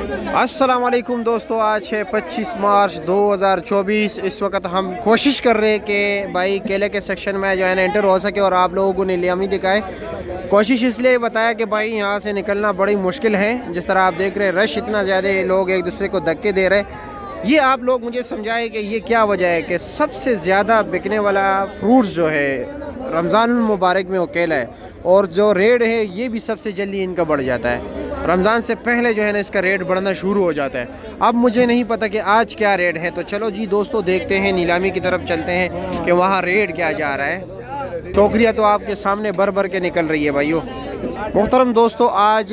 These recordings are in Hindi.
अस्सलाम वालेकुम दोस्तों, आज है 25 मार्च 2024। इस वक्त हम कोशिश कर रहे हैं कि भाई केले के सेक्शन में जो है ना एंटर हो सके और आप लोगों को नीलामी दिखाए। कोशिश इसलिए बताया कि भाई यहाँ से निकलना बड़ी मुश्किल है। जिस तरह आप देख रहे हैं रश इतना ज़्यादा है, लोग एक दूसरे को धक्के दे रहे हैं। ये आप लोग मुझे समझाए कि ये क्या वजह है कि सबसे ज़्यादा बिकने वाला फ्रूट्स जो है रमज़ान मुबारक में वो केला है, और जो रेट है ये भी सबसे जल्दी इनका बढ़ जाता है। रमज़ान से पहले जो है ना इसका रेट बढ़ना शुरू हो जाता है। अब मुझे नहीं पता कि आज क्या रेट है, तो चलो जी दोस्तों देखते हैं, नीलामी की तरफ चलते हैं कि वहाँ रेट क्या जा रहा है। टोकरियाँ तो आपके सामने भर भर के निकल रही है भाइयों। मोहतरम दोस्तों, आज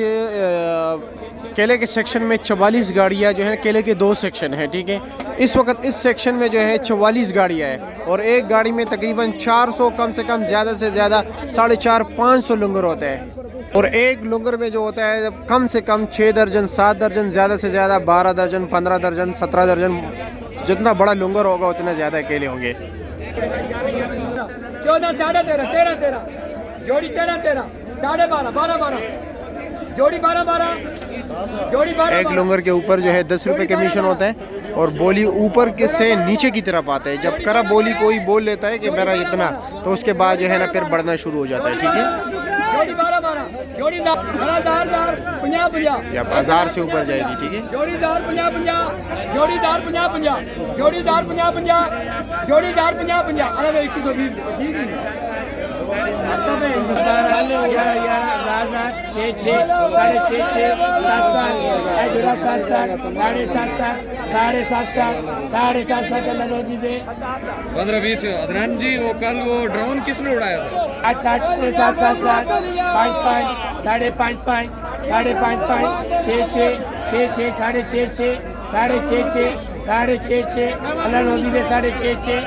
केले के सेक्शन में 44 गाड़ियाँ जो है, केले के 2 सेक्शन हैं, ठीक है। इस वक्त इस सेक्शन में जो है 44 गाड़ियाँ हैं और एक गाड़ी में तकरीबन 400 कम से कम ज़्यादा से ज़्यादा 450-500 लंगर होते हैं, और एक लंगर में जो होता है कम से कम 6 दर्जन 7 दर्जन, ज़्यादा से ज़्यादा 12 दर्जन 15 दर्जन 17 दर्जन। जितना बड़ा लंगर होगा उतने ज़्यादा केले होंगे। 14, 13.5, 13, जोड़ी 13, 12.5, 12, जोड़ी 12, जोड़ी 12। एक लंगर के ऊपर जो है 10 रुपये कमीशन होता है, और बोली ऊपर के से नीचे की तरफ आता है। जब करा बोली कोई बोल लेता है कि मेरा इतना, तो उसके बाद जो है ना फिर बढ़ना शुरू हो जाता है, ठीक है। जोड़ी 12, जोड़ी 50, या बाजार से ऊपर जाएगी, ठीक है। जोड़ी 50, जोड़ी 50, जोड़ी 50, जोड़ी 50, अलग 2120। पंद्रह 20 अदनान जी, वो कल वो ड्रोन किसने उड़ाया था? 8, 7, 5, 5, 5.5, 5.5, 6, 6.5, 6.5, अल्लाह रोजी दे 6.5।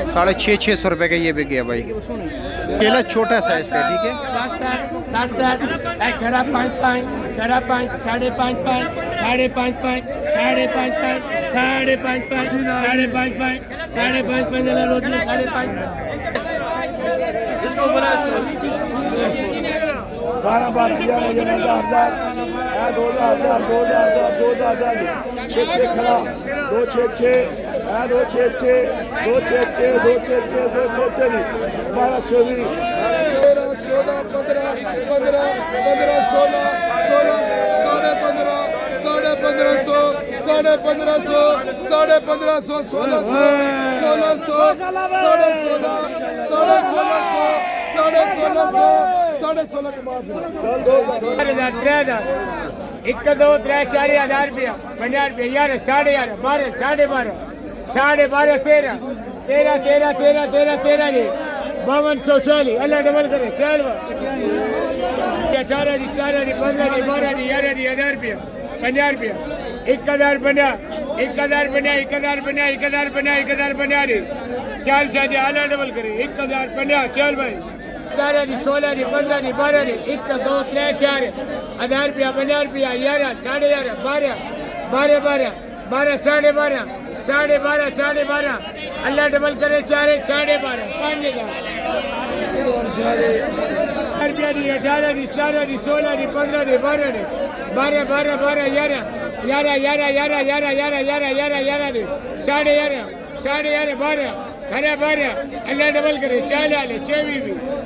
650 रुपये का ये बिक गया भाई। केला छोटा साइज का, ठीक है। 7, 5, 5, 5.5, 5.5, 5.5, अल्लाह रोजी दे 5.5। इसको बोला 12, 11, 2000, 6 खड़ा 2, 6, 2, 6, 2, 6, 2, 6, 2, 6, 12, 14, 14, 15, 16, 1500, 1500, 1, 2, 3, 4 हज़ार रुपया, 50 रुपया, 11, 11.5, 12, 12.5, 12.5, 13, 5240, अल्लाह डबल करे। चल 18, 17, 15, 12, 11, 1000 रुपया, 50 रुपया, 1050, चल शादी अल्लाह डबल करे। 1050, चल भाई। 17, 16, 15, 12, 1, 2, 3, 4 हज़ार रुपया, 50 रुपया, 11, 11.5, 12, 12, 12, 12.5, अल्लाह डबल करे। 4, 12.5, 5,000 रुपया, 18, 17, 16, 15, 12, 12, 12, 12, 11, 11, 11, 11, 11, 11, 11, 11, 11, 11.5, 12, 12, अल्लाह डबल करे। 4 24।